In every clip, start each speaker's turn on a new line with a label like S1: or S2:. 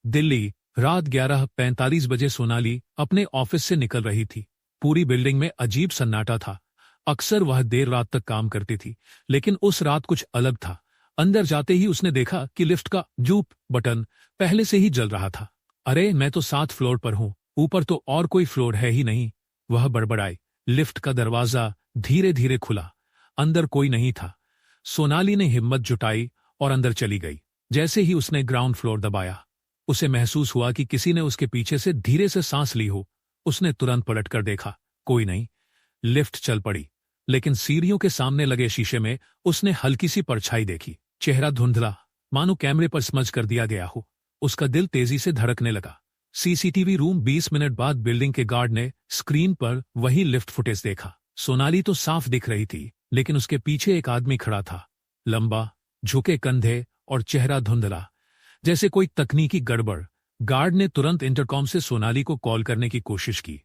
S1: दिल्ली, रात 11:45 बजे सोनाली अपने ऑफिस से निकल रही थी। पूरी बिल्डिंग में अजीब सन्नाटा था। अक्सर वह देर रात तक काम करती थी, लेकिन उस रात कुछ अलग था। अंदर जाते ही उसने देखा कि लिफ्ट का जूप बटन पहले से ही जल रहा था। अरे, मैं तो 7 फ्लोर पर हूँ, ऊपर तो और कोई फ्लोर है ही नहीं, वह बड़बड़ाई। लिफ्ट का दरवाजा धीरे धीरे खुला। अंदर कोई नहीं था। सोनाली ने हिम्मत जुटाई और अंदर चली गई। जैसे ही उसने ग्राउंड फ्लोर दबाया, उसे महसूस हुआ कि किसी ने उसके पीछे से धीरे से सांस ली हो। उसने तुरंत पलटकर देखा, कोई नहीं। लिफ्ट चल पड़ी, लेकिन सीढ़ियों के सामने लगे शीशे में उसने हल्की सी परछाई देखी। चेहरा धुंधला, मानो कैमरे पर स्मज कर दिया गया हो। उसका दिल तेजी से धड़कने लगा। सीसीटीवी रूम 20 मिनट बाद बिल्डिंग के गार्ड ने स्क्रीन पर वही लिफ्ट फुटेज देखा। सोनाली तो साफ दिख रही थी, लेकिन उसके पीछे एक आदमी खड़ा था। लंबा, झुके कंधे और चेहरा धुंधला, जैसे कोई तकनीकी गड़बड़। गार्ड ने तुरंत इंटरकॉम से सोनाली को कॉल करने की कोशिश की।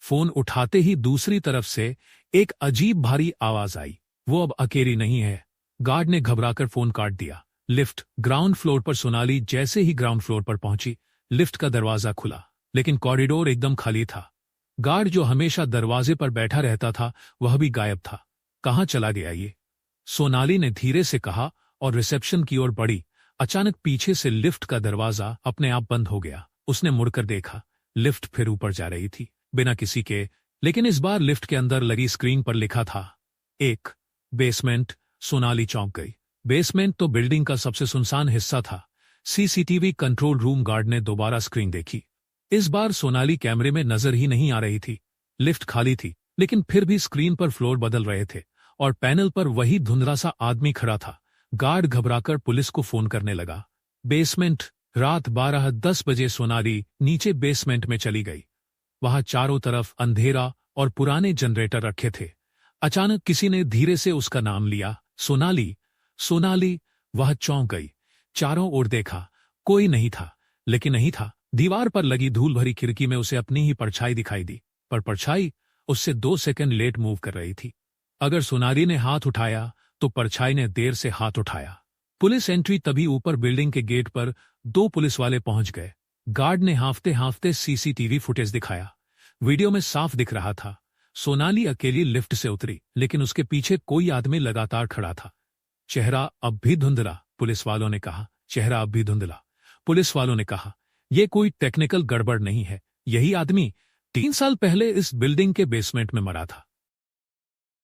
S1: फोन उठाते ही दूसरी तरफ से एक अजीब भारी आवाज आई, वो अब अकेली नहीं है। गार्ड ने घबराकर फोन काट दिया। लिफ्ट ग्राउंड फ्लोर पर सोनाली जैसे ही ग्राउंड फ्लोर पर पहुंची, लिफ्ट का दरवाजा खुला, लेकिन कॉरिडोर एकदम खाली था। गार्ड जो हमेशा दरवाजे पर बैठा रहता था, वह भी गायब था। कहाँ चला गया ये? सोनाली ने धीरे से कहा और रिसेप्शन की ओर बढ़ी। अचानक पीछे से लिफ्ट का दरवाजा अपने आप बंद हो गया। उसने मुड़कर देखा, लिफ्ट फिर ऊपर जा रही थी, बिना किसी के। लेकिन इस बार लिफ्ट के अंदर लगी स्क्रीन पर लिखा था, एक बेसमेंट। सोनाली चौंक गई। बेसमेंट तो बिल्डिंग का सबसे सुनसान हिस्सा था। सीसीटीवी कंट्रोल रूम गार्ड ने दोबारा स्क्रीन देखी। इस बार सोनाली कैमरे में नजर ही नहीं आ रही थी। लिफ्ट खाली थी, लेकिन फिर भी स्क्रीन पर फ्लोर बदल रहे थे और पैनल पर वही धुंधला सा आदमी खड़ा था। गार्ड घबराकर पुलिस को फोन करने लगा। बेसमेंट। रात 12:10 बजे सोनाली नीचे बेसमेंट में चली गई। वहां चारों तरफ अंधेरा और पुराने जनरेटर रखे थे। अचानक किसी ने धीरे से उसका नाम लिया, सोनाली, सोनाली। वह चौंक गई। चारों ओर देखा, कोई नहीं था। लेकिन नहीं था। दीवार पर लगी धूल भरी खिड़की में उसे अपनी ही परछाई दिखाई दी, पर परछाई उससे 2 सेकंड लेट मूव कर रही थी। अगर सोनाली ने हाथ उठाया तो परछाई ने देर से हाथ उठाया। पुलिस एंट्री तभी ऊपर बिल्डिंग के गेट पर 2 पुलिस वाले पहुंच गए। गार्ड ने हांफते हांफते सीसीटीवी फुटेज दिखाया। वीडियो में साफ दिख रहा था, सोनाली अकेली लिफ्ट से उतरी, लेकिन उसके पीछे कोई आदमी लगातार खड़ा था। चेहरा अब भी धुंधला, पुलिस वालों ने कहा। चेहरा अब भी धुंधला। पुलिस वालों ने कहा, यह कोई टेक्निकल गड़बड़ नहीं है। यही आदमी 3 साल पहले इस बिल्डिंग के बेसमेंट में मरा था।